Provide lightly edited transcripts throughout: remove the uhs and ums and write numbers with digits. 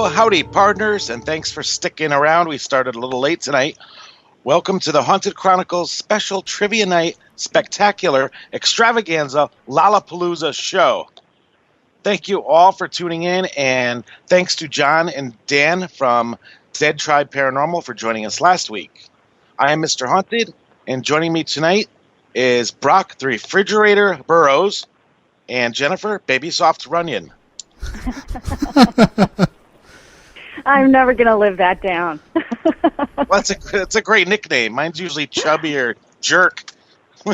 Hello, howdy, partners, and thanks for sticking around. We started a little late tonight. Welcome to the Haunted Chronicles Special Trivia Night Spectacular Extravaganza Lollapalooza show. Thank you all for tuning in, and thanks to John and Dan from Dead Tribe Paranormal for joining us last week. I am Mr. Haunted, and joining me tonight is Brock the Refrigerator Burrows and Jennifer Baby Soft Runyon. I'm never going to live that down. Well, that's a great nickname. Mine's usually Chubby or Jerk. How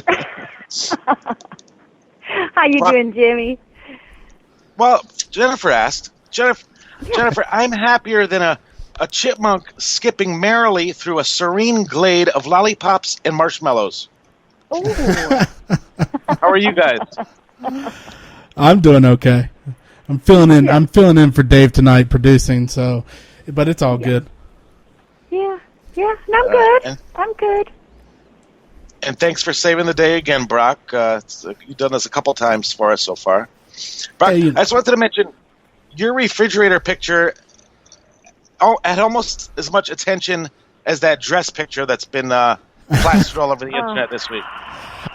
you doing, Jimmy? Well, Jennifer asked. Jennifer, I'm happier than a chipmunk skipping merrily through a serene glade of lollipops and marshmallows. Ooh. How are you guys? I'm doing okay. I'm filling in for Dave tonight producing, but it's all good. Yeah, and I'm good. I'm good. And thanks for saving the day again, Brock. You've done this a couple times for us so far. Brock, I just wanted to mention your refrigerator picture had almost as much attention as that dress picture that's been plastered all over the internet this week.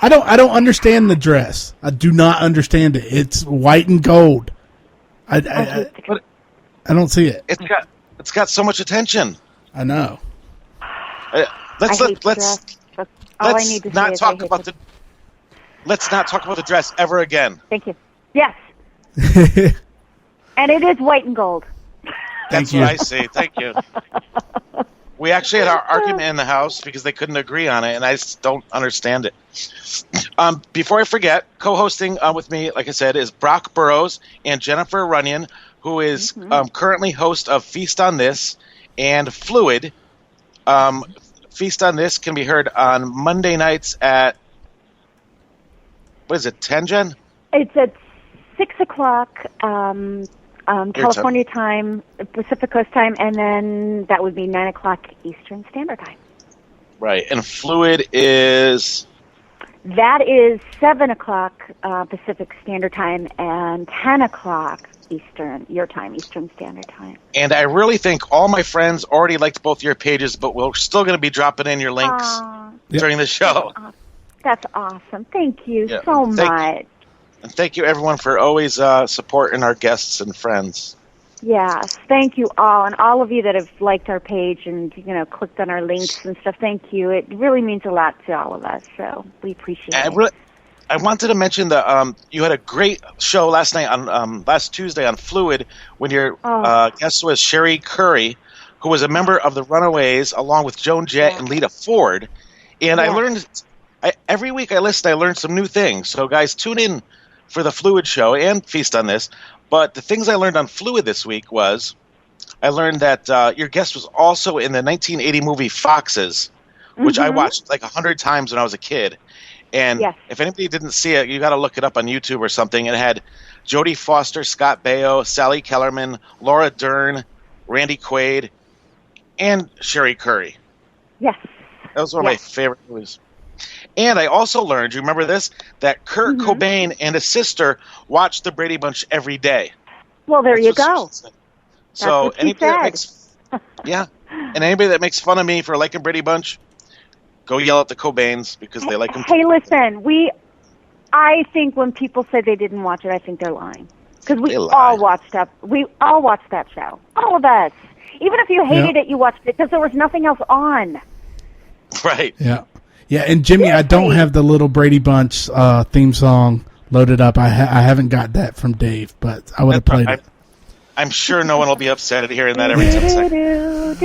I don't understand the dress. I do not understand it. It's white and gold. I don't see it. It's got so much attention. I know. Let's not talk about the dress ever again. Thank you. Yes. And it is white and gold. That's what I say. Thank you. We actually had our argument in the house because they couldn't agree on it, and I just don't understand it. Before I forget, co-hosting with me, like I said, is Brock Burrows and Jennifer Runyon, who is currently host of Feast on This and Fluid. Feast on This can be heard on Monday nights at, 10, Jen? It's at 6 o'clock California time, Pacific Coast time, and then that would be 9 o'clock Eastern Standard Time. Right, and Fluid is? That is 7 o'clock Pacific Standard Time and 10 o'clock Eastern Standard Time. And I really think all my friends already liked both your pages, but we're still going to be dropping in your links during the show. That's awesome. Thank you so much. And thank you, everyone, for always supporting our guests and friends. Yes, thank you all, and all of you that have liked our page and clicked on our links and stuff. Thank you. It really means a lot to all of us, so we appreciate it. I wanted to mention that you had a great show last night on last Tuesday on Fluid when your guest was Sherry Curry, who was a member of the Runaways, along with Joan Jett and Lita Ford. And I learned every week I learned some new things. So guys, tune in for the Fluid show and Feast on This. But the things I learned on Fluid this week was I learned that your guest was also in the 1980 movie Foxes, which I watched like 100 times when I was a kid. And if anybody didn't see it, you got to look it up on YouTube or something. It had Jodie Foster, Scott Baio, Sally Kellerman, Laura Dern, Randy Quaid, and Sherry Curry. Yes. That was one of my favorite movies. And I also learned, you remember this, that Kurt Cobain and his sister watched the Brady Bunch every day. Well, there you go. So anybody that makes fun of me for liking Brady Bunch, go yell at the Cobains because they like them. Hey, listen, I think when people say they didn't watch it, I think they're lying. Because we all watched that show. All of us. Even if you hated it, you watched it because there was nothing else on. Right. Yeah. Yeah, and Jimmy, I don't have the Little Brady Bunch theme song loaded up. I haven't got that from Dave, but I would have played it. I'm sure no one will be upset at hearing that every 10 seconds.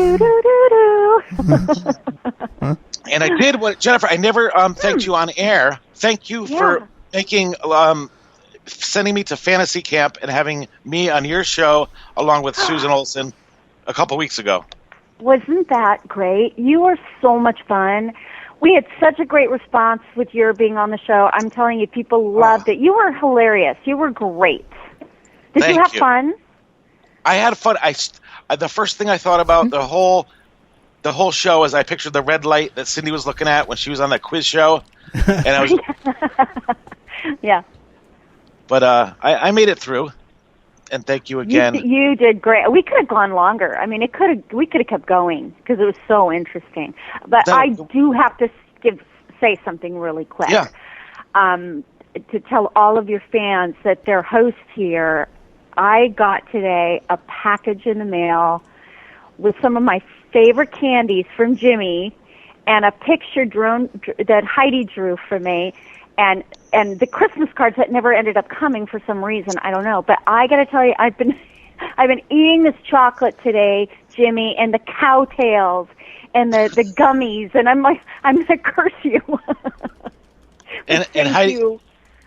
And I did what, Jennifer, I never thanked you on air. Thank you for sending me to fantasy camp and having me on your show along with Susan Olsen a couple weeks ago. Wasn't that great? You were so much fun. We had such a great response with your being on the show. I'm telling you, people loved it. You were hilarious. You were great. Did you have fun? I had fun. The first thing I thought about the whole show is I pictured the red light that Cindy was looking at when she was on that quiz show, and I was yeah. But I made it through. and thank you again. You did great. We could have gone longer. I mean, we could have kept going because it was so interesting. But I do have to say something really quick. Yeah. To tell all of your fans that their host here, I got today a package in the mail with some of my favorite candies from Jimmy and a picture that Heidi drew for me and the Christmas cards that never ended up coming for some reason. I don't know. But I got to tell you, I've been eating this chocolate today, Jimmy, and the cow tails and the gummies, and I'm like, I'm going to curse you. and Heidi,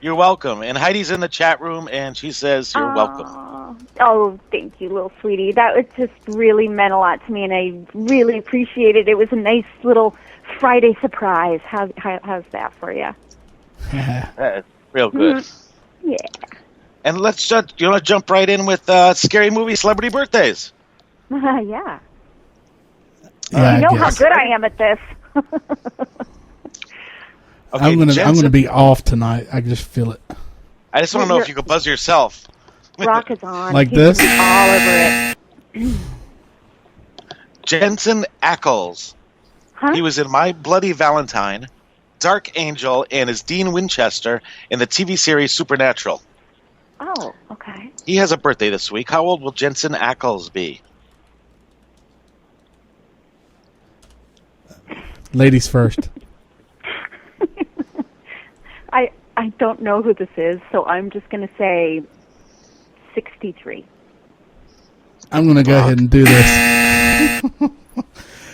you're welcome. And Heidi's in the chat room, and she says you're welcome. Oh, thank you, little sweetie. That was just really meant a lot to me, and I really appreciate it. It was a nice little Friday surprise. How's that for you? Real good. Mm-hmm. Yeah. And let's jump right in with scary movie celebrity birthdays. Yeah. Yeah, you know how good I am at this. Okay, I'm gonna be off tonight. I just feel it. I just want to know if you could buzz yourself. Rock is on. Like He's this? all over it. Jensen Ackles. Huh? He was in My Bloody Valentine, Dark Angel, and as Dean Winchester in the TV series Supernatural. Oh, okay. He has a birthday this week. How old will Jensen Ackles be? Ladies first. I don't know who this is, so I'm just going to say 63. I'm going to go ahead and do this.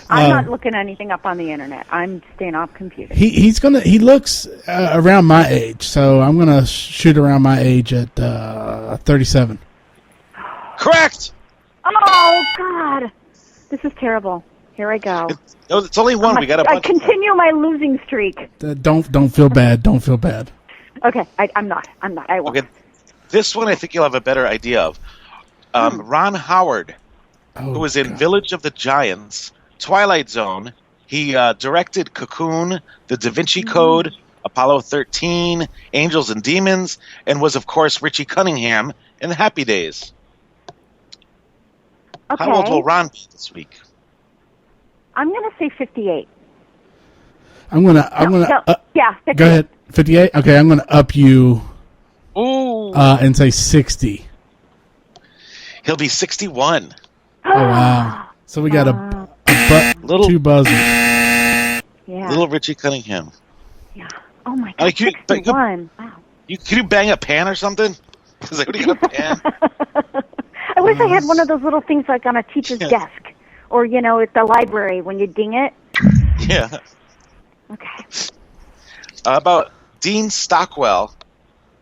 I'm not looking anything up on the internet. I'm staying off computer. He looks around my age, so I'm going to shoot around my age at 37. Correct! Oh, God. This is terrible. Here I go. It's only one. We got a bunch. I continue my losing streak. Don't feel bad. Don't feel bad. Okay, I'm not. I won't. Okay, this one I think you'll have a better idea of. Ron Howard, who was in Village of the Giants, Twilight Zone. He directed Cocoon, The Da Vinci Code, Apollo 13, Angels and Demons, and was, of course, Richie Cunningham in The Happy Days. Okay. How old will Ron be this week? I'm going to say 58. I'm gonna. Yeah, 58. Go ahead. 58. Okay, I'm gonna up you. Ooh. And say 60. He'll be 61. Oh wow! So we got two buzzers. Yeah. Little Richie Cunningham. Yeah. Oh my God. 61. Wow. Can you bang a pan or something? Is anybody got a pan? I wish I had one of those little things like on a teacher's desk, or at the library when you ding it. Yeah. Okay. About Dean Stockwell,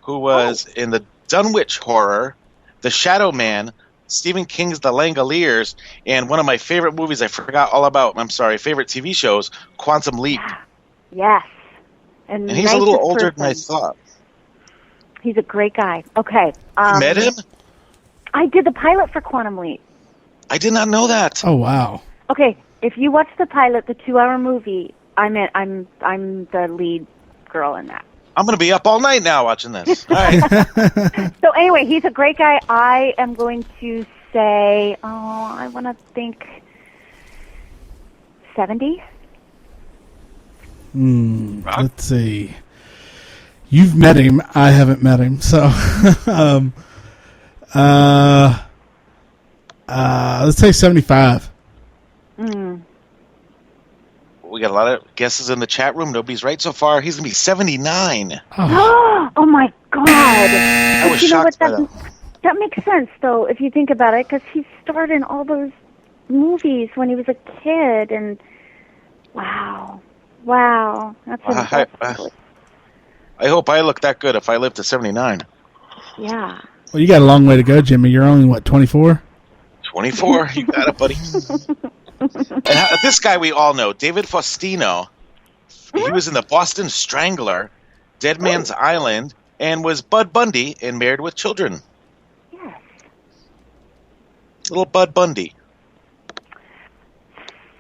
who was in the Dunwich horror, The Shadow Man, Stephen King's The Langoliers, and one of my favorite movies I forgot all about. I'm sorry, favorite TV shows, Quantum Leap. Yeah. Yes. And he's a little older than I thought. He's a great guy. Okay. You met him? I did the pilot for Quantum Leap. I did not know that. Oh wow. Okay, if you watch the pilot, the 2-hour movie, I'm the lead girl in that. I'm going to be up all night now watching this. All right. So anyway, he's a great guy. I am going to say, I want to think 70. Let's see. You've met him. I haven't met him. So, let's say 75. We got a lot of guesses in the chat room. Nobody's right so far. He's going to be 79. Oh my God. I was shocked by that. That makes sense, though, if you think about it, because he starred in all those movies when he was a kid, and wow. That's I hope I look that good if I live to 79. Yeah. Well, you got a long way to go, Jimmy. You're only, 24? 24. You got it, buddy. And this guy we all know, David Faustino. He was in the Boston Strangler, Dead Man's Island, and was Bud Bundy in Married with Children. Yes. Little Bud Bundy.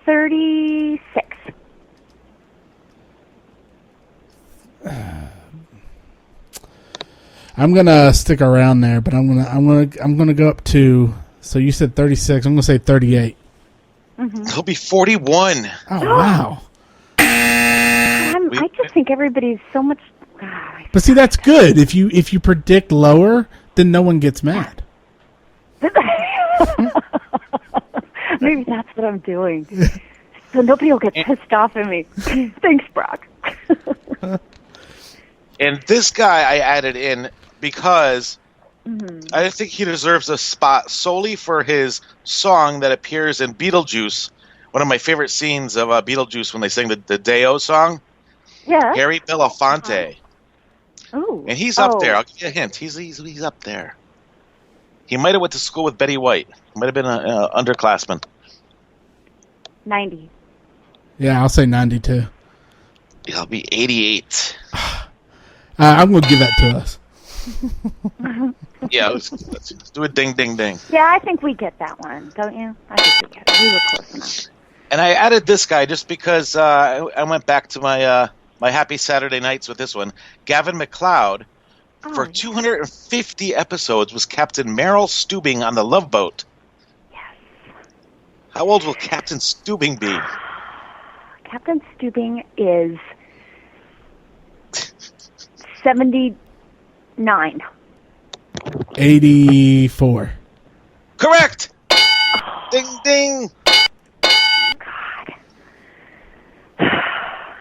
36. I'm gonna stick around there, but I'm gonna go up to. So you said 36. I'm gonna say 38. He'll be 41. Oh wow! I just think everybody's so much. But see, that's good. If you predict lower, then no one gets mad. Maybe that's what I'm doing. So nobody will get pissed off at me. Thanks, Brock. And this guy I added in because I think he deserves a spot solely for his song that appears in Beetlejuice. One of my favorite scenes of Beetlejuice when they sing the Deo song. Yeah. Harry Belafonte. Oh. And he's up there. I'll give you a hint. He's up there. He might have went to school with Betty White. Might have been an underclassman. 90. Yeah, I'll say 92. He'll be 88. I'm going to give that to us. Yeah, let's do a ding, ding, ding. Yeah, I think we get that one, don't you? I think we get it. We were close enough. And I added this guy just because I went back to my my happy Saturday nights with this one. Gavin McLeod, for 250 episodes, was Captain Merrill Steubing on the Love Boat. Yes. How old will Captain Steubing be? Captain Steubing is 79. 84. Correct! Ding, ding! God.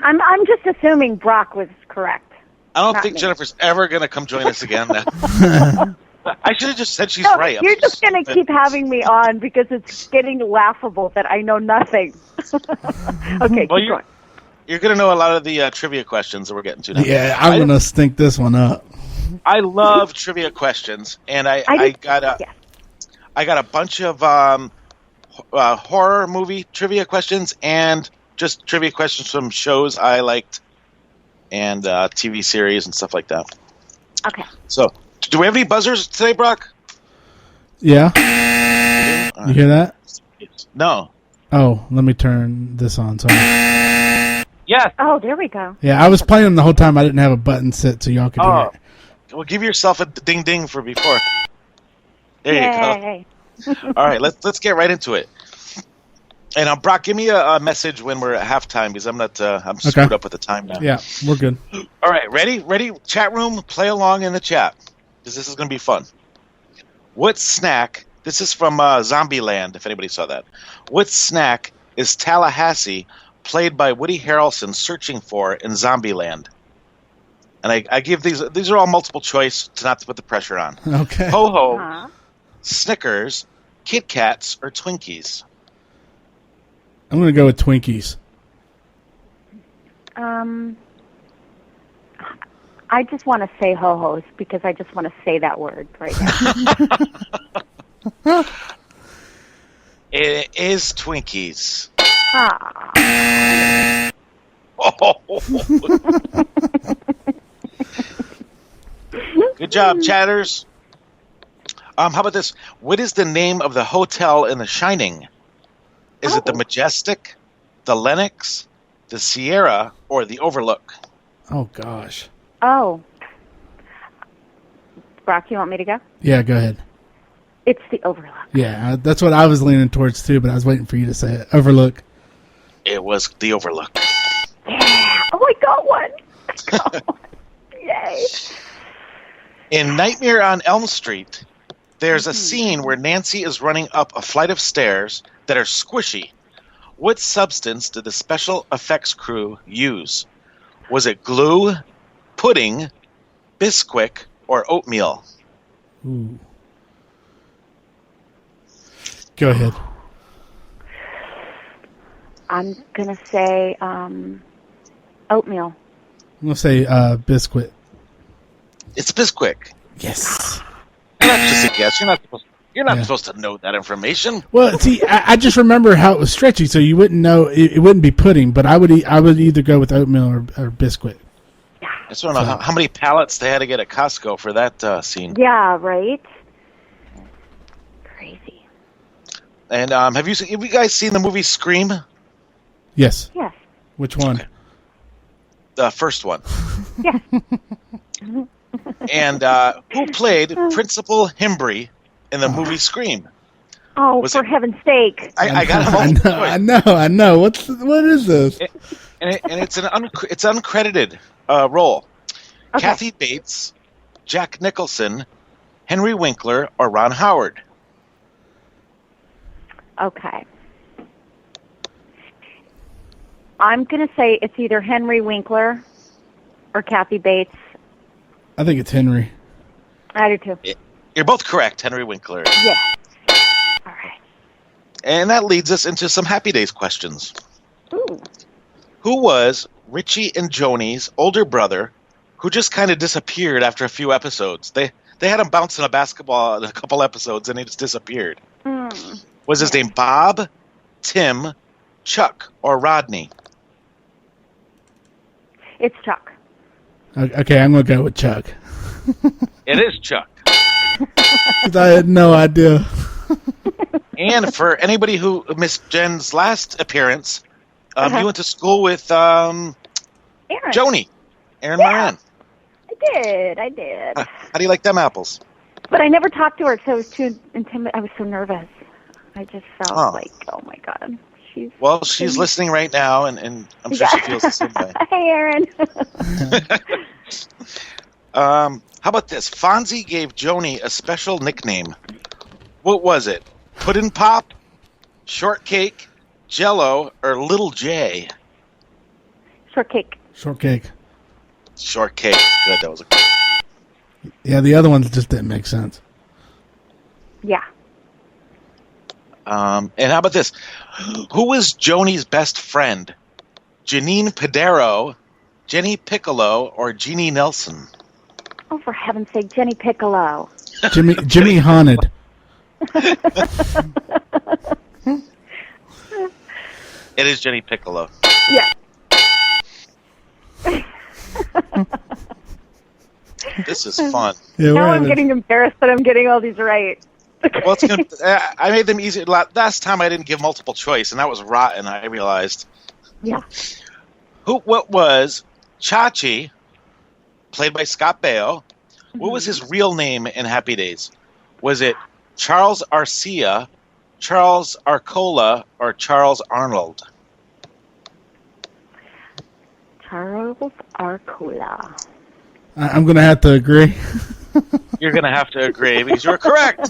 I'm just assuming Brock was correct. I don't Not think me. Jennifer's ever going to come join us again. I should have just said she's right. You're just going to keep having me on because it's getting laughable that I know nothing. Okay, Well, keep going. You're going to know a lot of the trivia questions that we're getting to now. Yeah, I'm going to stink this one up. I love trivia questions, and I got a bunch of horror movie trivia questions and just trivia questions from shows I liked and TV series and stuff like that. Okay. So, do we have any buzzers today, Brock? Yeah. You hear that? No. Oh, let me turn this on. Sorry. Yes. Oh, there we go. Yeah, I was playing the whole time. I didn't have a button set so y'all could hear it. Well, give yourself a ding ding for before. There Yay. you go. All right, let's get right into it. And Brock, give me a message when we're at halftime because I'm screwed up with the time now. Yeah, we're good. All right, ready? Chat room, play along in the chat because this is going to be fun. What snack? This is from Zombieland. If anybody saw that, what snack is Tallahassee, played by Woody Harrelson, searching for in Zombieland? And I give these are all multiple choice to not to put the pressure on. Okay. Ho-Ho, Snickers, Kit Kats, or Twinkies? I'm going to go with Twinkies. I just want to say ho-hos because I just want to say that word right now. It is Twinkies. Ah. Good job, chatters. How about this? What is the name of the hotel in The Shining? Is it the Majestic, the Lenox, the Sierra, or the Overlook? Oh, gosh. Oh. Brock, you want me to go? Yeah, go ahead. It's the Overlook. Yeah, that's what I was leaning towards, too, but I was waiting for you to say it. Overlook. It was the Overlook. Yeah. Oh, I got one. Yay. In Nightmare on Elm Street, there's a scene where Nancy is running up a flight of stairs that are squishy. What substance did the special effects crew use? Was it glue, pudding, Bisquick, or oatmeal? Ooh. Go ahead. I'm going to say oatmeal. I'm going to say Biscuit. It's Bisquick. Yes. That's just a guess. You're not supposed to know that information. Well, see, I just remember how it was stretchy, so you wouldn't know. It wouldn't be pudding, but I would either go with oatmeal or Biscuit. Yeah. I just don't know how many pallets they had to get at Costco for that scene. Yeah, right? Crazy. And have you guys seen the movie Scream? Yes. Yes. Which one? Okay. The first one. Yes. And who played Principal Himbry in the movie Scream? Oh, for heaven's sake! I got a multiple choice. I know. What is this? And it's it's uncredited role. Okay. Kathy Bates, Jack Nicholson, Henry Winkler, or Ron Howard. Okay. I'm going to say it's either Henry Winkler or Kathy Bates. I think it's Henry. I do too. You're both correct, Henry Winkler. Yeah. All right. And that leads us into some Happy Days questions. Ooh. Who was Richie and Joni's older brother who just kind of disappeared after a few episodes? They had him bouncing a basketball in a couple episodes and he just disappeared. Was his name Bob, Tim, Chuck, or Rodney? It's Chuck. Okay, I'm going to go with Chuck. It is Chuck. 'Cause I had no idea. And for anybody who missed Jen's last appearance, you went to school with Aaron. Joni, Aaron Moran. I did. How do you like them apples? But I never talked to her because I was too intimidated. I was so nervous. I just felt like, oh my God. She's listening right now, and I'm sure she feels the same way. Hey, Aaron. How about this? Fonzie gave Joni a special nickname. What was it? Puddin' Pop, Shortcake, Jello, or Little J? Shortcake. Shortcake. Shortcake. Good, that was a good. Yeah, the other ones just didn't make sense. Yeah. And how about this? Who was Joni's best friend? Janine Padero, Jenny Piccolo, or Jeannie Nelson? Oh, for heaven's sake, Jenny Piccolo. Jimmy Haunted. It is Jenny Piccolo. Yeah. This is fun. Yeah, now I'm getting embarrassed that I'm getting all these right. Well, I made them easy. Last time I didn't give multiple choice, and that was rotten, I realized. Yeah. What was Chachi, played by Scott Baio? What was his real name in Happy Days? Was it Charles Arcia, Charles Arcola, or Charles Arnold? Charles Arcola. I'm going to have to agree. You're going to have to agree because you're correct.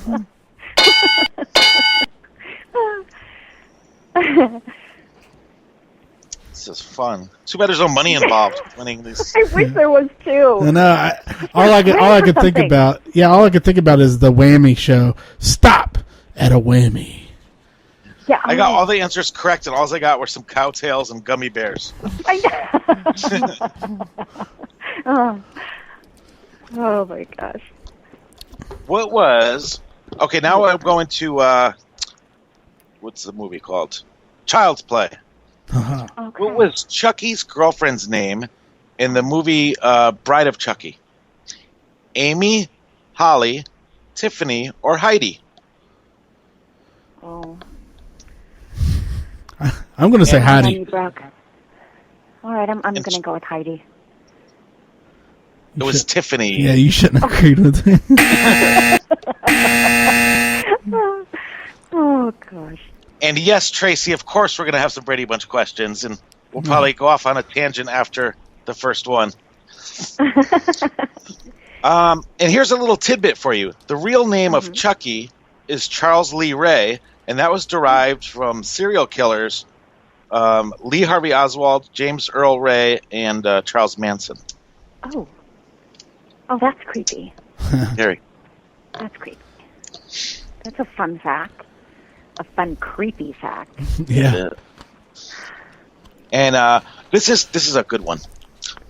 This is fun. Too bad there's no money involved winning this. I wish there was too. No, all I could think about. Yeah, all I could think about is the whammy show. Stop at a whammy. Yeah, I got all the answers correct, and all I got were some cowtails and gummy bears. Oh my gosh. What was... Okay, now I'm going to... what's the movie called? Child's Play. Uh-huh. Okay. What was Chucky's girlfriend's name in the movie Bride of Chucky? Amy, Holly, Tiffany, or Heidi? Oh. I'm going to say Heidi. All right, I'm going to go with Heidi. It was Tiffany. Yeah, you shouldn't have agreed with me. Oh, gosh. And yes, Tracy, of course we're going to have some Brady Bunch questions, and we'll probably go off on a tangent after the first one. And here's a little tidbit for you. The real name of Chucky is Charles Lee Ray, and that was derived from serial killers Lee Harvey Oswald, James Earl Ray, and Charles Manson. Oh. Oh, that's creepy. Gary. That's creepy. That's a fun fact. A fun, creepy fact. Yeah. And this is a good one.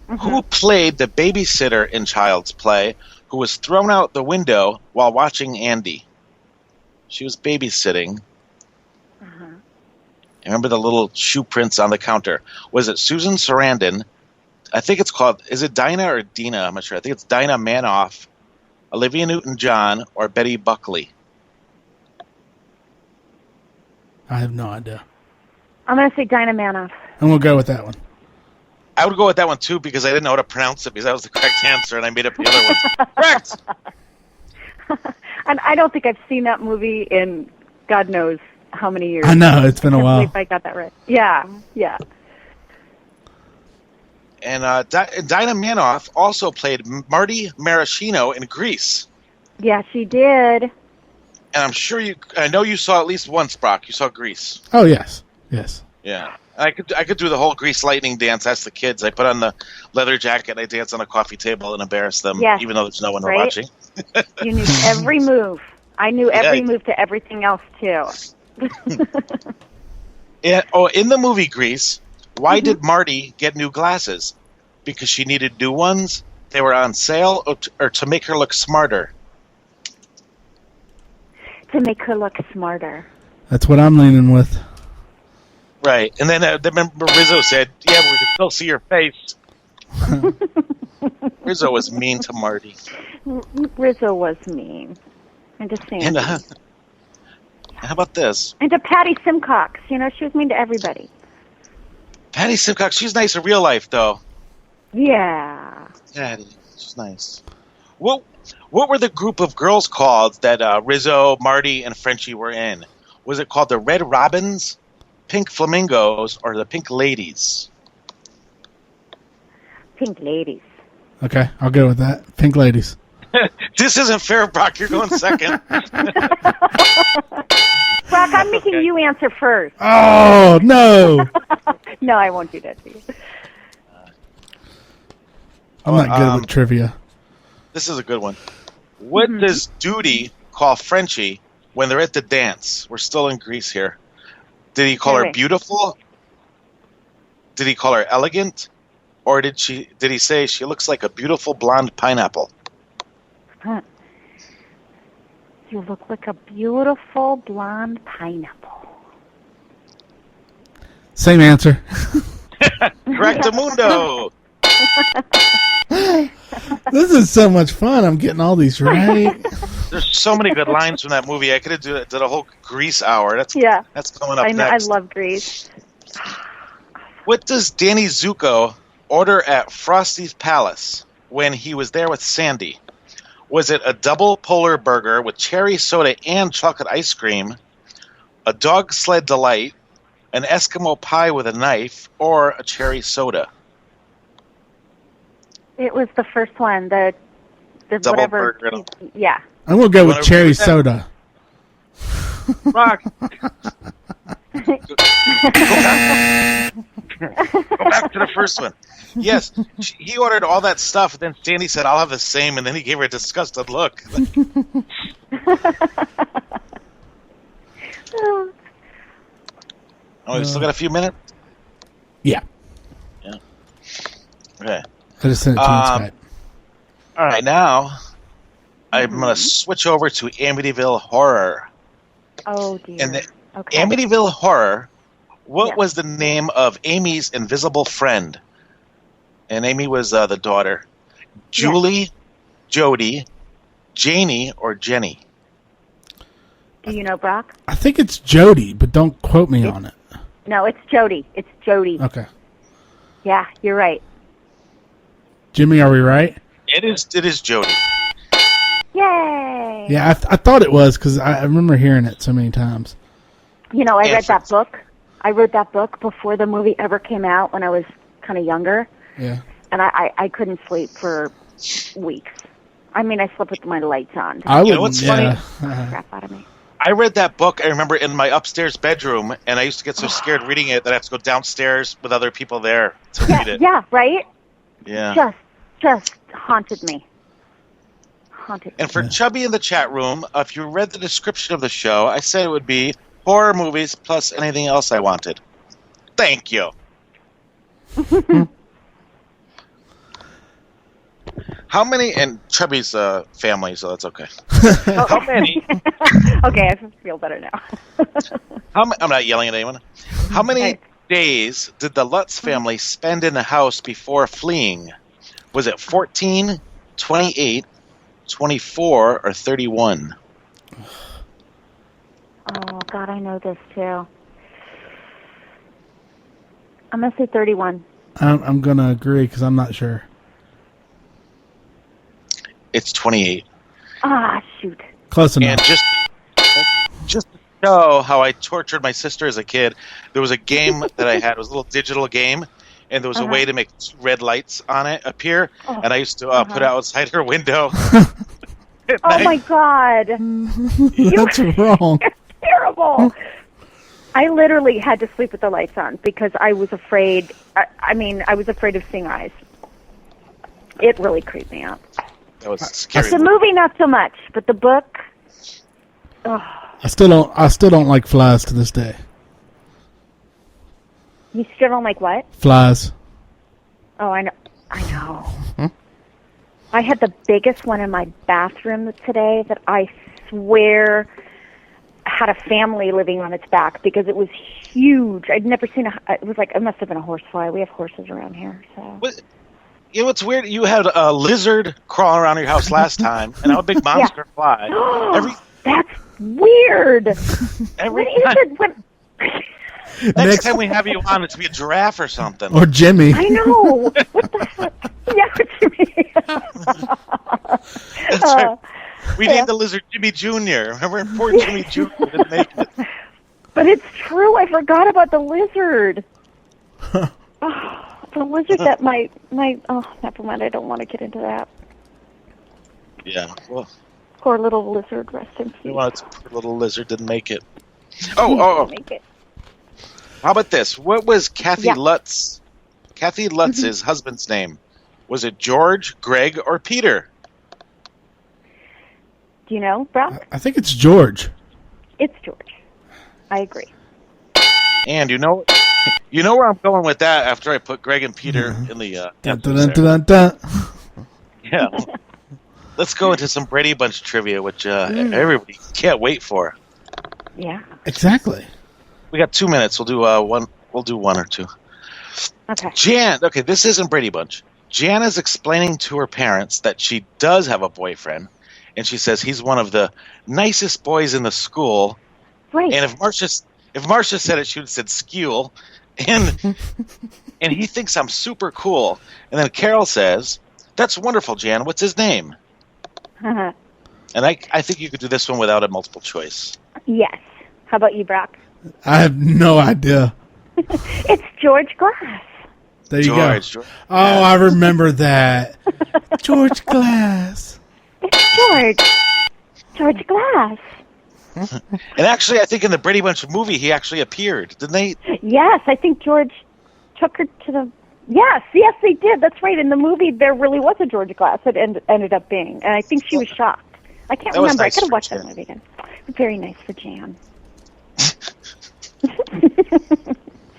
Who played the babysitter in Child's Play who was thrown out the window while watching Andy? She was babysitting. Remember the little shoe prints on the counter? Was it Susan Sarandon? I think it's called, is it Dinah or Dina? I'm not sure. I think it's Dinah Manoff, Olivia Newton-John, or Betty Buckley. I have no idea. I'm going to say Dinah Manoff. I'm going to go with that one. I would go with that one too because I didn't know how to pronounce it because that was the correct answer and I made up the other ones. Correct. And I don't think I've seen that movie in God knows how many years. I know, it's been a I can't while. believe I got that right. Yeah, yeah. And Dinah Manoff also played Marty Maraschino in Grease. Yeah, she did. And I'm sure I know you saw at least once, Brock. You saw Grease. Oh, yes. Yes. Yeah. I could do the whole Grease lightning dance. That's the kids. I put on the leather jacket and I dance on a coffee table and embarrass them, Yes. even though there's no one Right? watching. You knew every move. I knew every move to everything else, too. In the movie Grease, why did Marty get new glasses? Because she needed new ones? They were on sale or to make her look smarter? To make her look smarter. That's what I'm leaning with. Right. And then remember Rizzo said, yeah, but we can still see your face. Rizzo was mean to Marty. Rizzo was mean. And to Sandy. And how about this? And to Patty Simcox. You know, she was mean to everybody. Patty Simcox, she's nice in real life, though. Yeah. Patty, she's nice. What were the group of girls called that Rizzo, Marty, and Frenchie were in? Was it called the Red Robins, Pink Flamingos, or the Pink Ladies? Pink Ladies. Okay, I'll go with that. Pink Ladies. This isn't fair, Brock. You're going second. Brock, I'm making you answer first. Oh, no. No, I won't do that to you. I'm not good with trivia. This is a good one. What does Duty call Frenchie when they're at the dance? We're still in Greece here. Did he call her beautiful? Did he call her elegant? Or did he say she looks like a beautiful blonde pineapple? Huh. You look like a beautiful blonde pineapple. Same answer. Correctamundo. This is so much fun. I'm getting all these right. There's so many good lines from that movie. I could have did a whole Grease hour. That's coming up next. I love Grease. What does Danny Zuko order at Frosty's Palace when he was there with Sandy? Was it a double polar burger with cherry soda and chocolate ice cream, a dog sled delight, an Eskimo pie with a knife, or a cherry soda? It was the first one, the double whatever. burger. Yeah. I'm going to go with cherry soda. Rock. Go back to the first one. Yes, he ordered all that stuff, and then Sandy said, I'll have the same, and then he gave her a disgusted look. Oh, we still got a few minutes? Yeah. Okay. I just sent it to you on Skype. All right, now I'm going to switch over to Amityville Horror. Oh, dear. And Amityville Horror, what was the name of Amy's invisible friend? And Amy was the daughter. Julie, Jody, Janie, or Jenny? Do you know, Brock? I think it's Jody, but don't quote me on it. No, it's Jody. It's Jody. Okay. Yeah, you're right. Jimmy, are we right? It is Jody. Yay! Yeah, I thought it was because I remember hearing it so many times. You know, I read that book. I read that book before the movie ever came out when I was kind of younger. Yeah. And I couldn't sleep for weeks. I mean, I slept with my lights on. You know what's funny? Crap out of me. I read that book, I remember, in my upstairs bedroom, and I used to get so scared reading it that I have to go downstairs with other people there to read it. Yeah, right? Yeah. Just haunted me. And for Chubby in the chat room, if you read the description of the show, I said it would be horror movies plus anything else I wanted. Thank you. How many, and Chubby's family, so that's okay. How many? Okay, I feel better now. I'm not yelling at anyone. How many days did the Lutz family spend in the house before fleeing? Was it 14, 28, 24, or 31? Oh, God, I know this, too. I'm going to say 31. I'm going to agree because I'm not sure. It's 28. Ah, shoot. Close enough. And just to show how I tortured my sister as a kid, there was a game that I had. It was a little digital game, and there was a way to make 2 red lights on it appear, and I used to put it outside her window. Oh, my God. That's wrong. Terrible. I literally had to sleep with the lights on because I was afraid. I was afraid of seeing eyes. It really creeped me out. That was scary. The movie, not so much, but the book. Oh. I still don't like flies to this day. You still don't like what? Flies. Oh, I know. I had the biggest one in my bathroom today that I swear had a family living on its back because it was huge. I'd never seen it was like, it must have been a horsefly. We have horses around here, so. You know what's weird? You had a lizard crawling around your house last time, and now a big monster fly. That's weird. Next time we have you on, it's be a giraffe or something. Or Jimmy. I know. What the heck? Yeah, Jimmy. That's right. We named the lizard Jimmy Jr. Remember? Poor Jimmy Jr. didn't make it. But it's true. I forgot about the lizard. The lizard that never mind. I don't want to get into that. Yeah. Well, poor little lizard. Rest in peace. Poor little lizard didn't make it. Oh. Make it. How about this? What was Kathy Lutz's husband's name? Was it George, Greg, or Peter? Do you know, Brock? I think it's George. It's George. I agree. And you know where I'm going with that after I put Greg and Peter in the... Dun, dun, dun, dun. Yeah. Let's go into some Brady Bunch trivia, which everybody can't wait for. Yeah. Exactly. We got 2 minutes. We'll do one. We'll do one or two. Okay. Jan. Okay, this isn't Brady Bunch. Jan is explaining to her parents that she does have a boyfriend, and she says he's one of the nicest boys in the school. Right. And if Marcia said it, she would have said skewel. And he thinks I'm super cool. And then Carol says, "That's wonderful, Jan. What's his name?" And I think you could do this one without a multiple choice. Yes. How about you, Brock? I have no idea. It's George Glass. There you go. George. Oh, I remember that. George Glass. It's George Glass. And actually, I think in the Brady Bunch movie, he actually appeared, didn't they? Yes, I think George took her to the... Yes, they did. That's right. In the movie, there really was a George Glass that ended up being. And I think she was shocked. I can't remember. Nice. I could have watched that movie again. Very nice for Jan.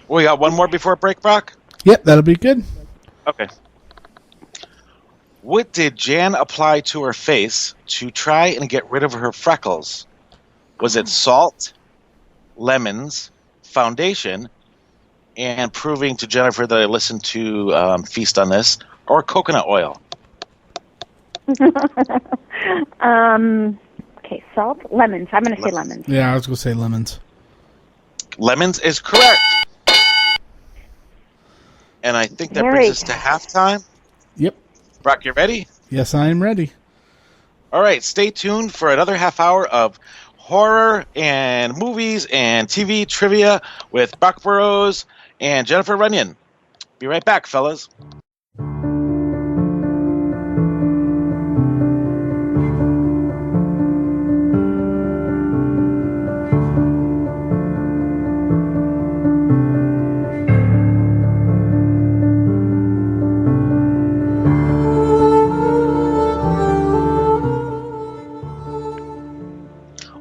We got one more before break, Brock? Yep, that'll be good. Okay. What did Jan apply to her face to try and get rid of her freckles? Was it salt, lemons, foundation, and proving to Jennifer that I listened to Feast on this, or coconut oil? Okay, salt, lemons. I'm going to say lemons. Yeah, I was going to say lemons. Lemons is correct. And I think that brings us to halftime. Yep. Brock, you ready? Yes, I am ready. All right, stay tuned for another half hour of horror and movies and TV trivia with Brock Burrows and Jennifer Runyon. Be right back, fellas.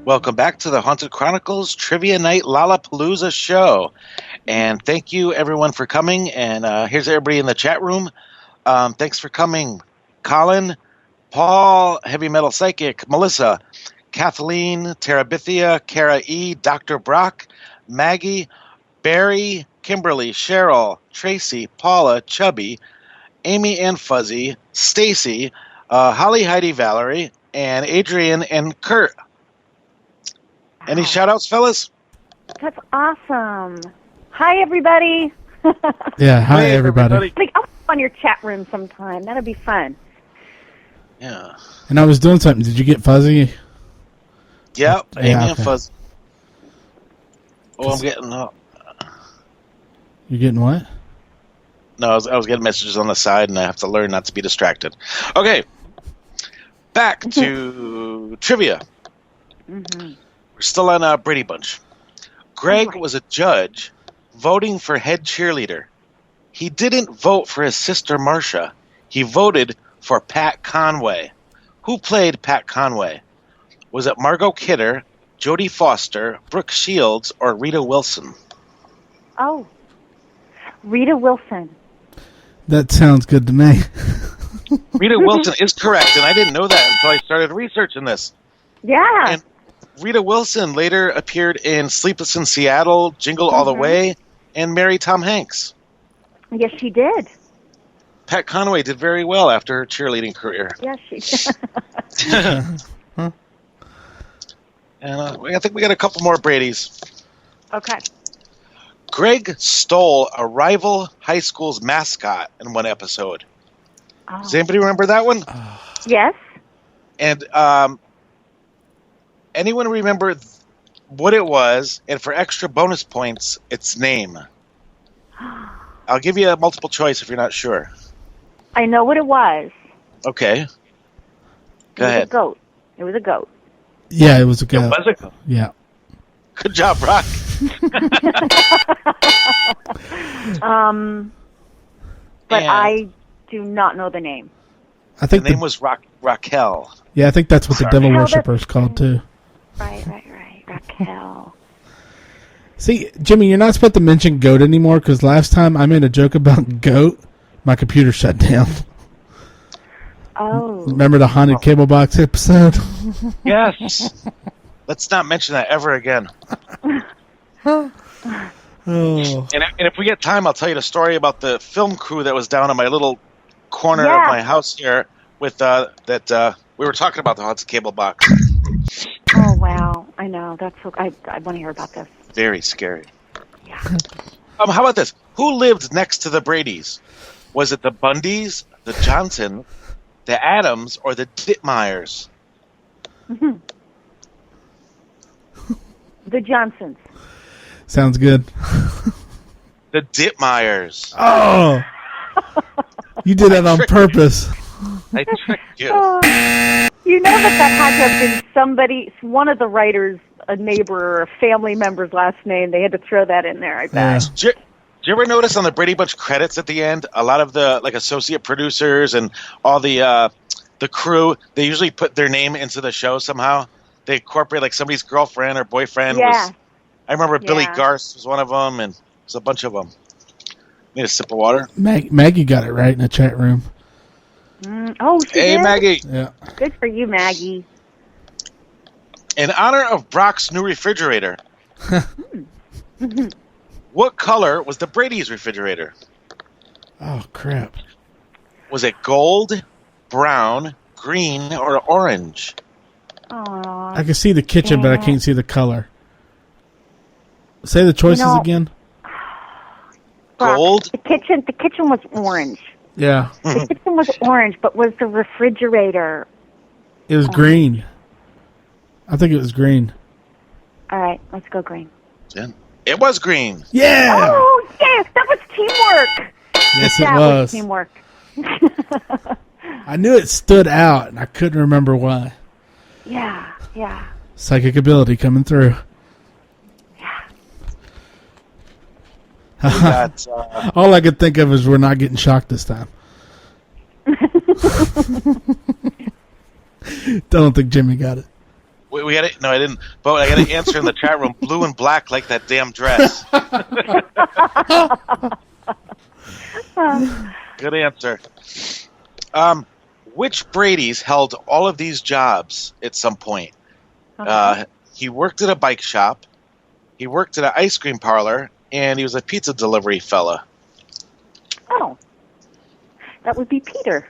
Welcome back to the Haunted Chronicles Trivia Night Lollapalooza show. And thank you, everyone, for coming. And here's everybody in the chat room. Thanks for coming. Colin, Paul, Heavy Metal Psychic, Melissa, Kathleen, Terabithia, Kara E., Dr. Brock, Maggie, Barry, Kimberly, Cheryl, Tracy, Paula, Chubby, Amy and Fuzzy, Stacy, Holly, Heidi, Valerie, and Adrian and Kurt. Any shout-outs, fellas? That's awesome. Hi, everybody. Yeah, hi Wave, everybody. Like, I'll on your chat room sometime. That'll be fun. Yeah. And I was doing something. Did you get fuzzy? Yep. Yeah, Amy and okay. Fuzz. Oh, I'm getting. You getting what? No, I was getting messages on the side, and I have to learn not to be distracted. Okay. Back to trivia. Mm-hmm. We're still on Brady Bunch. Greg was a judge voting for head cheerleader. He didn't vote for his sister Marcia. He voted for Pat Conway. Who played Pat Conway? Was it Margot Kidder, Jodie Foster, Brooke Shields, or Rita Wilson? Oh, Rita Wilson. That sounds good to me. Rita Wilson is correct, and I didn't know that until I started researching this. Yeah. And Rita Wilson later appeared in Sleepless in Seattle, Jingle All the Way, and Marry Tom Hanks. Yes, she did. Pat Conway did very well after her cheerleading career. Yes, she did. And I think we got a couple more Brady's. Okay. Greg stole a rival high school's mascot in one episode. Oh. Does anybody remember that one? Yes. And anyone remember what it was? And for extra bonus points, its name. I'll give you a multiple choice if you're not sure. I know what it was. Okay. Go ahead. It was a goat. It was a goat. Yeah, it was a goat. Was it? Yeah. Good job, Brock. But And I do not know the name. I think the name was Raquel. Yeah, I think that's what the devil Raquel, worshipper's called too. Right. Raquel. See, Jimmy, you're not supposed to mention goat anymore because last time I made a joke about goat, my computer shut down. Oh. Remember the haunted cable box episode? Yes. Let's not mention that ever again. Oh. And if we get time, I'll tell you the story about the film crew that was down in my little corner of my house here with that we were talking about the haunted cable box. Oh, wow. I know. That's so, I want to hear about this. Very scary. Yeah. How about this? Who lived next to the Bradys? Was it the Bundys, the Johnson, the Adams, or the Dittmeyers? Mm-hmm. The Johnsons. Sounds good. The Dittmeyers. Oh! You did that on purpose. I tricked you. You know that had to have been somebody, one of the writers, a neighbor or a family member's last name. They had to throw that in there, I bet. Yeah. Did you ever notice on the Brady Bunch credits at the end, a lot of the associate producers and all the crew, they usually put their name into the show somehow. They incorporate somebody's girlfriend or boyfriend. Yeah. I remember Billy Garst was one of them, and there's a bunch of them. Need a sip of water? Maggie got it right in the chat room. Oh, she Hey, did? Maggie. Yeah. Good for you, Maggie. In honor of Brock's new refrigerator, what color was the Brady's refrigerator? Oh, crap. Was it gold, brown, green, or orange? Aww. I can see the kitchen, but I can't see the color. Say the choices again. Brock, Gold? The kitchen was orange. Yeah. The kitchen was orange, but was the refrigerator? It was green. I think it was green. All right, let's go green. It was green. Yeah! Oh, yes, that was teamwork. Yes, it That was. teamwork. I knew it stood out, and I couldn't remember why. Yeah. Psychic ability coming through. We got, All I could think of is we're not getting shocked this time. Don't think Jimmy got it. we got it. No, I didn't. But I got an answer in the chat room. Blue and black like that damn dress. Good answer. Which Brady's held all of these jobs at some point? He worked at a bike shop. He worked at an ice cream parlor. And he was a pizza delivery fella. Oh, that would be Peter.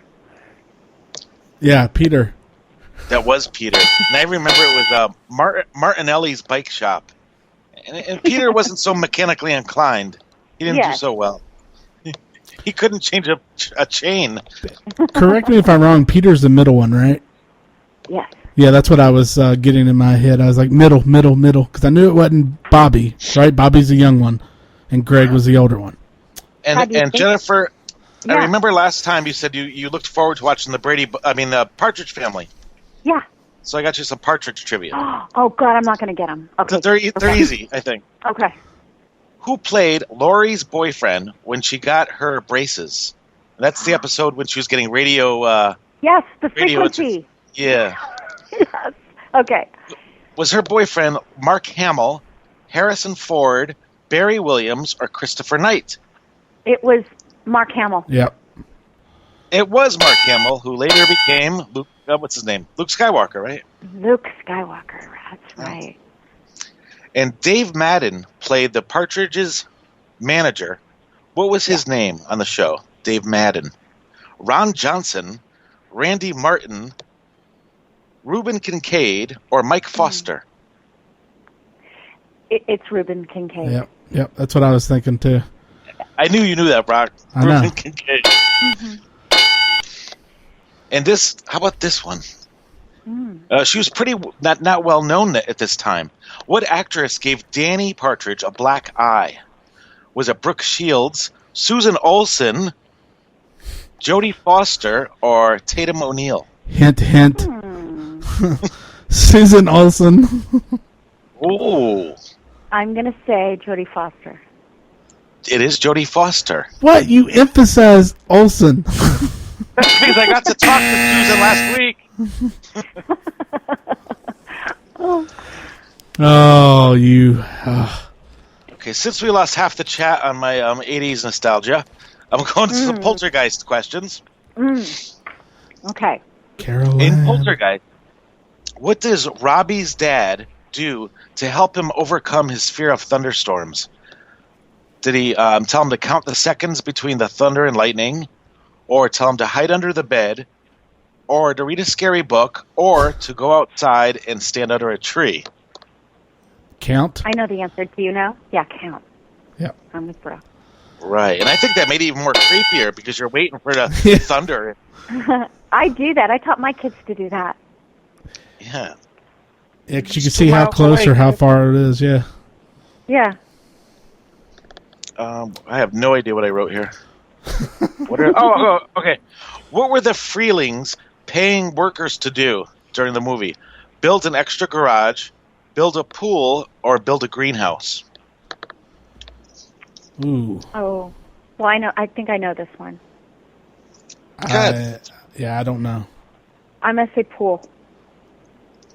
Yeah, Peter. That was Peter. And I remember it was Martinelli's bike shop. And Peter wasn't so mechanically inclined. He didn't do so well. He couldn't change a chain. Correct me if I'm wrong. Peter's the middle one, right? Yes. Yeah, that's what I was getting in my head. I was like, middle, because I knew it wasn't Bobby, right? Bobby's the young one, and Greg was the older one. And Jennifer, I remember last time you said you looked forward to watching the Partridge Family. Yeah. So I got you some Partridge trivia. Oh, God, I'm not going to get them. Okay. They're easy, I think. Okay. Who played Lori's boyfriend when she got her braces? That's the episode when she was getting radio... yes, the frequency. Yeah. Yes. Okay. Was her boyfriend Mark Hamill, Harrison Ford, Barry Williams, or Christopher Knight? It was Mark Hamill. Yep. It was Mark Hamill, who later became Luke. What's his name? Luke Skywalker, right? Luke Skywalker. That's right. And Dave Madden played the Partridge's manager. What was his name on the show? Dave Madden. Ron Johnson, Randy Martin, Reuben Kincaid, or Mike Foster? It's Reuben Kincaid. Yep. That's what I was thinking too. I knew you knew that, Brock. I know. Reuben Kincaid. Mm-hmm. And how about this one? She was pretty not well known at this time. What actress gave Danny Partridge a black eye? Was it Brooke Shields, Susan Olsen, Jodie Foster, or Tatum O'Neal? Hint. Susan Olsen. Oh. I'm going to say Jodie Foster. It is Jodie Foster. What? You emphasize Olsen. That's because I got to talk to Susan last week. Oh, you... Okay, since we lost half the chat on my 80s nostalgia, I'm going to some Poltergeist questions. Okay. Caroline. In Poltergeist, what does Robbie's dad do to help him overcome his fear of thunderstorms? Did he tell him to count the seconds between the thunder and lightning, or tell him to hide under the bed, or to read a scary book, or to go outside and stand under a tree? Count? I know the answer. Do you know? Yeah, count. Yep. I'm with Brooke. Right, and I think that made it even more creepier because you're waiting for the thunder. I do that. I taught my kids to do that. Yeah. Yeah, 'cause you can see how close or how far it is, yeah. Yeah. I have no idea what I wrote here. Okay. What were the Freelings paying workers to do during the movie? Build an extra garage, build a pool, or build a greenhouse? Ooh. Oh. Well, I know. I think I know this one. Yeah, I don't know. I'm going to say pool.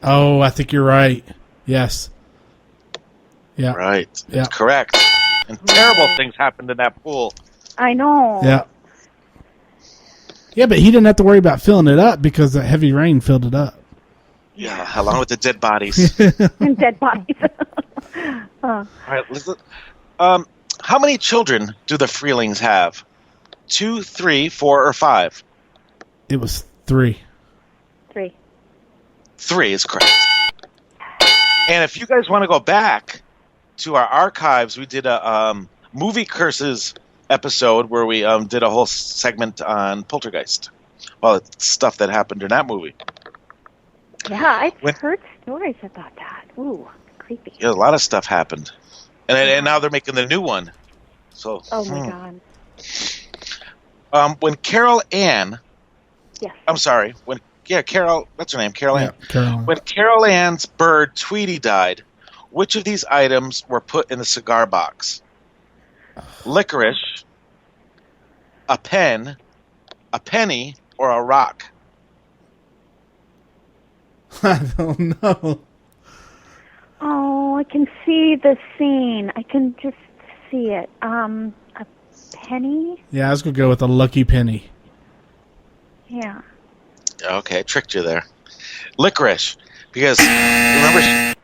Oh, I think you're right. Yes. Yeah. Right. Yeah. That's correct. And terrible things happened in that pool. I know. Yeah. Yeah, but he didn't have to worry about filling it up because the heavy rain filled it up. Yeah, along with the dead bodies. And dead bodies. All right, listen. How many children do the Freelings have? 2, 3, 4, or 5? It was 3. 3. 3 is correct. And if you guys want to go back to our archives, we did a movie curses episode where we did a whole segment on Poltergeist. Well, it's stuff that happened in that movie. Yeah, I've heard stories about that. Ooh, creepy. Yeah, a lot of stuff happened. And now they're making the new one. So. Oh, my God. When Carol Ann... Yes. I'm sorry. Carol... What's her name? Carol Ann. Yeah, Caroline. When Carol Ann's bird, Tweety, died, which of these items were put in the cigar box? Licorice, a pen, a penny, or a rock? I don't know. Oh, I can see the scene. I can just see it. A penny? Yeah, I was going to go with a lucky penny. Yeah. Okay, tricked you there. Licorice. Because, remember...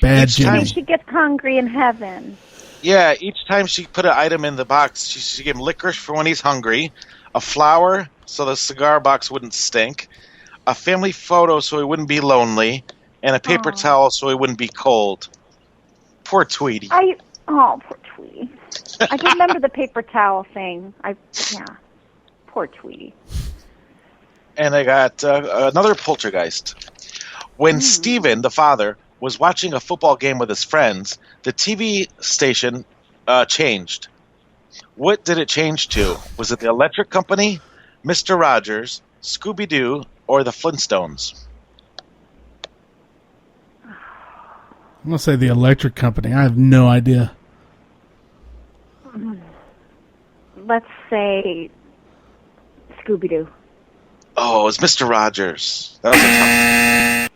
Bad Each Jimmy. time She gets hungry in heaven. Yeah, each time she put an item in the box, she gave him licorice for when he's hungry, a flower so the cigar box wouldn't stink, a family photo so he wouldn't be lonely, and a paper towel so he wouldn't be cold. Poor Tweety. Poor Tweety. I do remember the paper towel thing. Poor Tweety. And I got another poltergeist. When Stephen, the father, was watching a football game with his friends, the TV station changed. What did it change to? Was it the Electric Company, Mr. Rogers, Scooby-Doo, or the Flintstones? I'm going to say the Electric Company. I have no idea. Let's say Scooby-Doo. Oh, it was Mr. Rogers. That was a tough.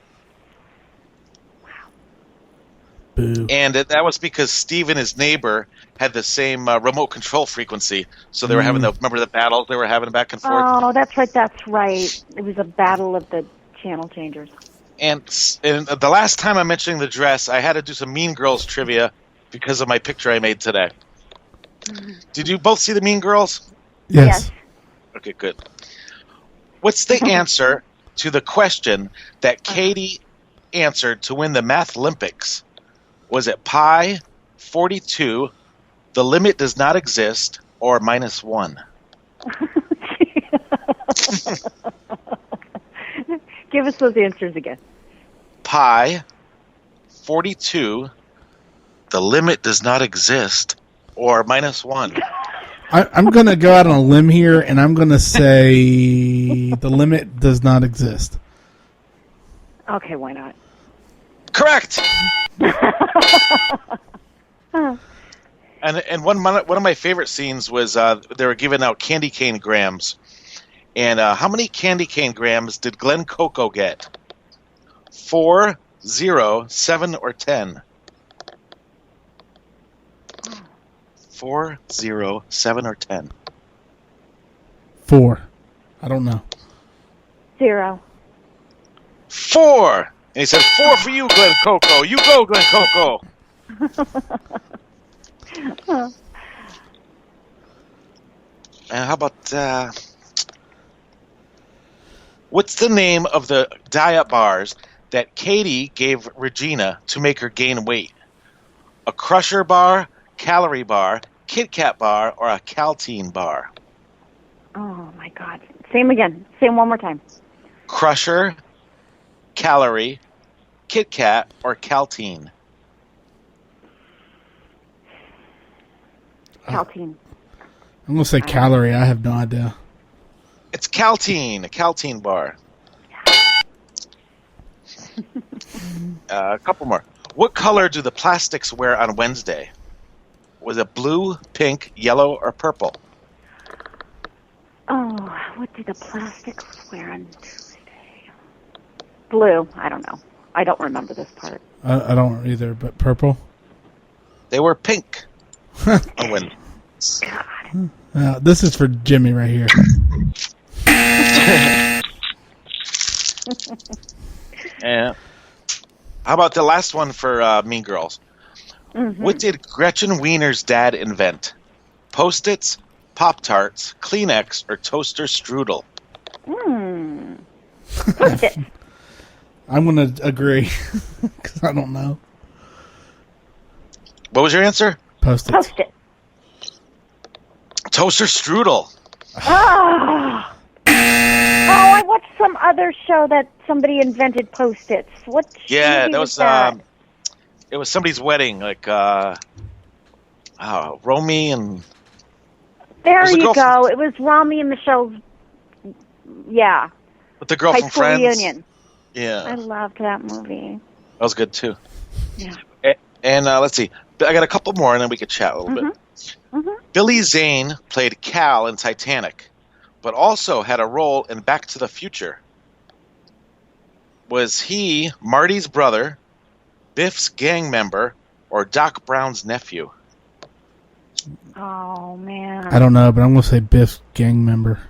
Boo. And that was because Steve and his neighbor had the same remote control frequency, so they were having remember the battles they were having back and forth? Oh, that's right. It was a battle of the channel changers. And the last time I'm mentioning the dress, I had to do some Mean Girls trivia because of my picture I made today. Did you both see the Mean Girls? Yes. Okay, good. What's the answer to the question that Katie answered to win the Math Olympics? Was it pi, 42, the limit does not exist, or -1? Give us those answers again. Pi, 42, the limit does not exist, or -1? I'm going to go out on a limb here, and I'm going to say the limit does not exist. Okay, why not? Correct. And one of my favorite scenes was they were giving out candy cane grams. And how many candy cane grams did Glenn Coco get? 4, 0, 7, or 10? 4, 0, 7, or 10? 4. I don't know. 0. 4. And he said, 4 for you, Glenn Coco. You go, Glenn Coco. And how about, what's the name of the diet bars that Katie gave Regina to make her gain weight? A Crusher bar, Calorie bar, Kit Kat bar, or a Caltine bar? Oh, my God. Same again. Same one more time. Crusher, Calorie, Kit Kat, or Caltine? Caltine. I'm going to say calorie. I have no idea. It's Caltine, a Caltine bar. A couple more. What color do the plastics wear on Wednesday? Was it blue, pink, yellow, or purple? Oh, what did the plastics wear on Tuesday? Blue. I don't know. I don't remember this part. I don't either, but purple? They were pink on Wednesday. God. This is for Jimmy right here. Yeah. How about the last one for Mean Girls? Mm-hmm. What did Gretchen Wiener's dad invent? Post-its, Pop-Tarts, Kleenex, or toaster strudel? Post-it. I'm going to agree because I don't know. What was your answer? Post-it. Post-it. Toaster strudel. Oh, I watched some other show that somebody invented Post-its. What? Yeah, movie that was that? It was somebody's wedding, like Romy and. There you go. It was Rami and Michelle's. Yeah. With the girl High from School Friends. Reunion. Yeah, I loved that movie. that was good too. Yeah. And let's see, I got a couple more, and then we could chat a little bit. Mm-hmm. Billy Zane played Cal in Titanic, but also had a role in Back to the Future. Was he Marty's brother, Biff's gang member, or Doc Brown's nephew? Oh, man. I don't know, but I'm going to say Biff's gang member.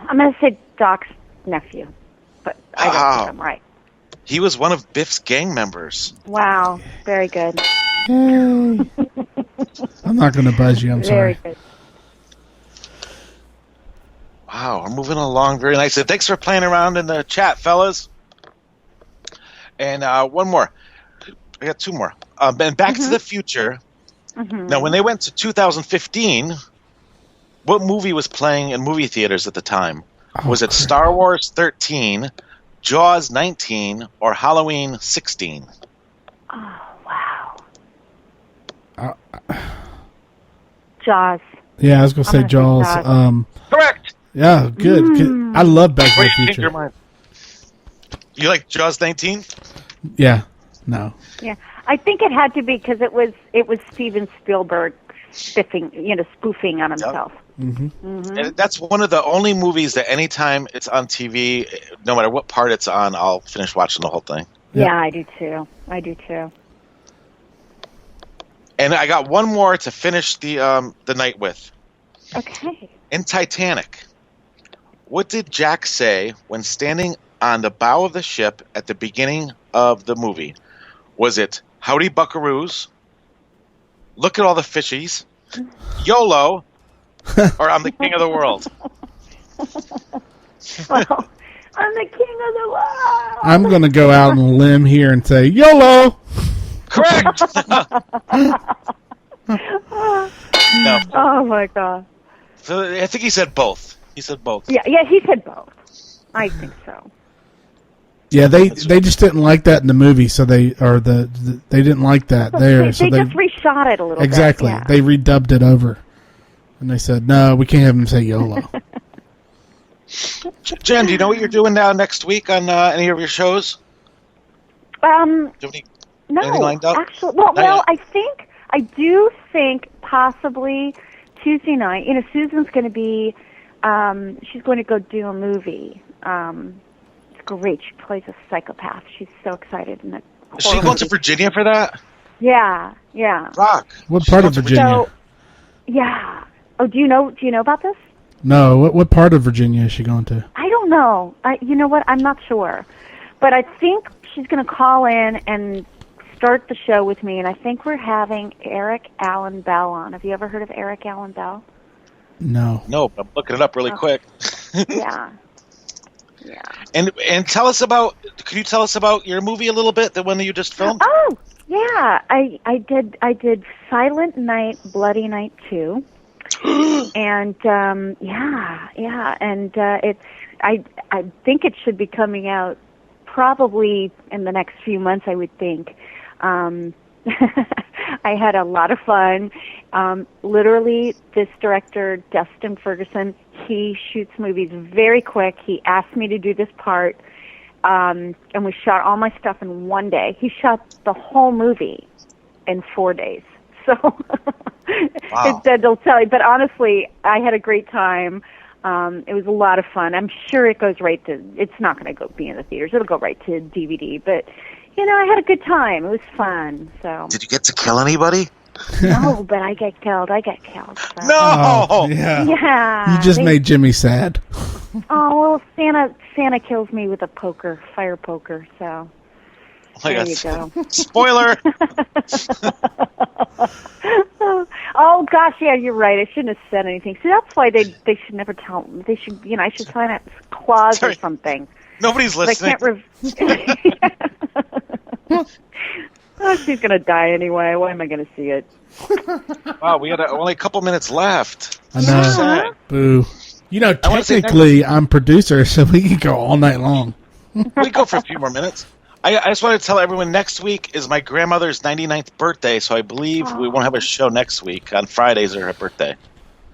I'm going to say Doc's nephew, but I don't think I'm right. He was one of Biff's gang members. Wow. Very good. Yay. I'm not going to buzz you. I'm Very sorry. good. Wow, we're moving along very nicely. Thanks for playing around in the chat, fellas. And one more. I got two more. And Back to the Future. Now, when they went to 2015, what movie was playing in movie theaters at the time? Was it Star Wars 13, Jaws 19, or Halloween 16? Oh, wow. Jaws. Yeah, I was going to say Jaws. Correct. Yeah, good. I love Back to the Future. You like Jaws 19? Yeah. No. Yeah, I think it had to be because it was Steven Spielberg spoofing on himself. And that's one of the only movies that anytime it's on TV, no matter what part it's on, I'll finish watching the whole thing. Yeah, I do too. And I got one more to finish the night with. Okay. In Titanic, what did Jack say when standing on the bow of the ship at the beginning of the movie? Was it "Howdy Buckaroos"? Look at all the fishies. YOLO. Or I'm the king of the world. Well, I'm the king of the world. I'm going to go out on a limb here and say YOLO. Correct. No. Oh my god. So I think he said both. Yeah, he said both. I think so. Yeah, they just didn't like that in the movie, so they didn't like that there. They so just reshot it a little exactly. bit. Yeah. They redubbed it over, and they said, "No, we can't have him say YOLO." Jen, do you know what you're doing now next week on any of your shows? No, anything lined up? actually, well, I do think possibly Tuesday night. Susan's going to be, she's going to go do a movie. It's great. She plays a psychopath. She's so excited. Is she going to Virginia for that? Yeah. Rock. What part of Virginia? So, yeah. Oh, do you know about this? No. What part of Virginia is she going to? I don't know. You know what? I'm not sure. But I think she's going to call in and start the show with me, and I think we're having Eric Allen Bell on. Have you ever heard of Eric Allen Bell? No. No, but I'm looking it up really quick. Yeah. And could you tell us about your movie a little bit, the one that you just filmed? Oh, yeah. I did Silent Night, Bloody Night 2. And and it's I think it should be coming out probably in the next few months, I would think. I had a lot of fun. Literally, this director, Dustin Ferguson, he shoots movies very quick. He asked me to do this part, and we shot all my stuff in one day. He shot the whole movie in 4 days. So wow. They'll tell you. But honestly, I had a great time. It was a lot of fun. I'm sure it goes right to, it's not going to be in the theaters. It'll go right to DVD. But, I had a good time. It was fun. So. Did you get to kill anybody? No, but I get killed. So. No! Oh, yeah. Yeah. You just made Jimmy sad. Oh, well, Santa kills me with a fire poker, so. Oh, there you go. Spoiler! Oh gosh, yeah, you're right. I shouldn't have said anything. See, that's why they should never tell. They should, I should sign a clause or something. Nobody's listening. Oh, she's gonna die anyway. Why am I gonna see it? Wow, we got only a couple minutes left. I know. Boo. Technically, I'm producer, so we can go all night long. We go for a few more minutes. I just want to tell everyone next week is my grandmother's 99th birthday, so I believe we won't have a show next week. On Fridays are her birthday.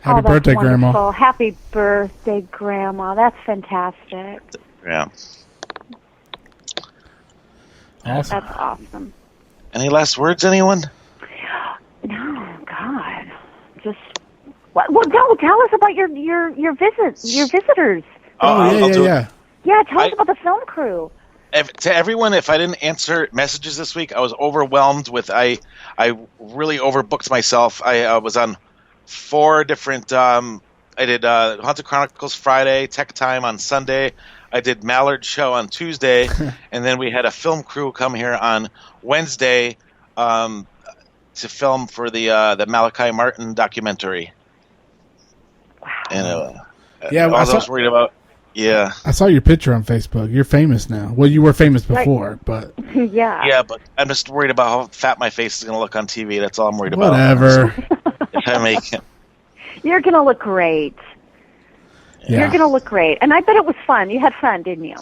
Happy birthday, wonderful. Grandma. Happy birthday, Grandma. That's fantastic. Yeah. Awesome. That's awesome. Any last words, anyone? No, God. Just, well, no, tell us about your visitors. Yeah. Yeah, tell us about the film crew. To everyone, if I didn't answer messages this week, I was overwhelmed with. I really overbooked myself. I was on 4 different. I did Haunted Chronicles Friday, Tech Time on Sunday. I did Mallard Show on Tuesday, and then we had a film crew come here on Wednesday to film for the Malachi Martin documentary. Wow. And yeah, all I was worried about. Yeah. I saw your picture on Facebook. You're famous now. Well, you were famous before, but Yeah. Yeah, but I'm just worried about how fat my face is going to look on TV. That's all I'm worried about. whatever. If I make it. You're going to look great. Yeah. You're going to look great. And I bet it was fun. You had fun, didn't you?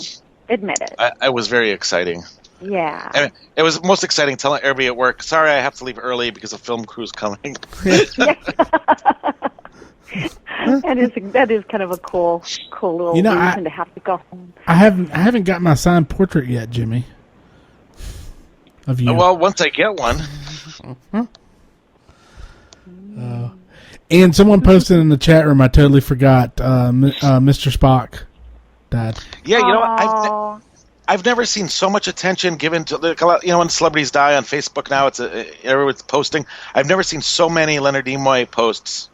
Admit it. I was very exciting. Yeah. And it was most exciting telling everybody at work, sorry, I have to leave early because the film crew's coming. That is kind of a cool little reason to have to go home. I haven't got my signed portrait yet, Jimmy. Of you. Well, once I get one. And someone posted in the chat room, I totally forgot, Mr. Spock died. Yeah, you know what? I've never seen so much attention given to when celebrities die on Facebook now. Everyone's posting. I've never seen so many Leonard Nimoy posts.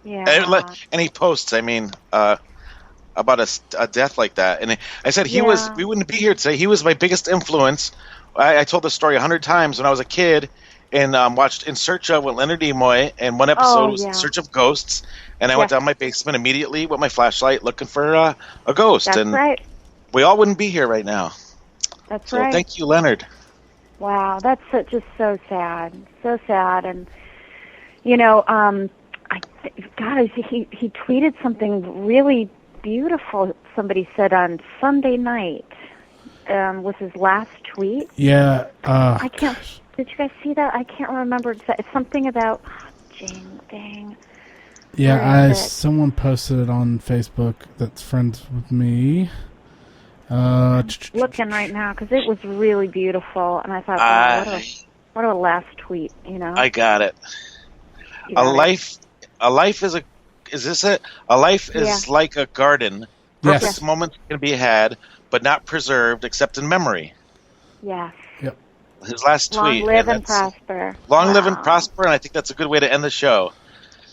Yeah. Any posts? I mean, about a death like that. And I said we wouldn't be here today. He was my biggest influence. I told this story 100 times when I was a kid and watched In Search of with Leonard Nimoy, and one episode was In Search of Ghosts. And I went down my basement immediately with my flashlight looking for a ghost. That's right. We all wouldn't be here right now. That's right. So thank you, Leonard. Wow, that's just so sad. So sad. And, he tweeted something really beautiful, somebody said on Sunday night. Was his last tweet. Yeah. I can't. Did you guys see that? I can't remember. It's something about. Dang. Yeah, someone posted it on Facebook that's friends with me. Looking right now because it was really beautiful, and I thought, wow, what a last tweet, I got it. A life is like a garden. Precious moments can be had, but not preserved except in memory. Yes. Yep. His last tweet. Long live and prosper. Long live and prosper, and I think that's a good way to end the show.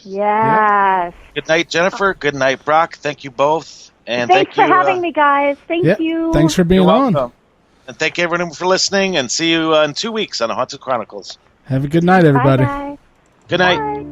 Yes. Good night, Jennifer. Good night, Brock. Thank you both. And thanks for having me, guys. Thank you. Thanks for being on. And thank everyone for listening, and see you in 2 weeks on the Haunted Chronicles. Have a good night, everybody. Bye, Good night. Bye.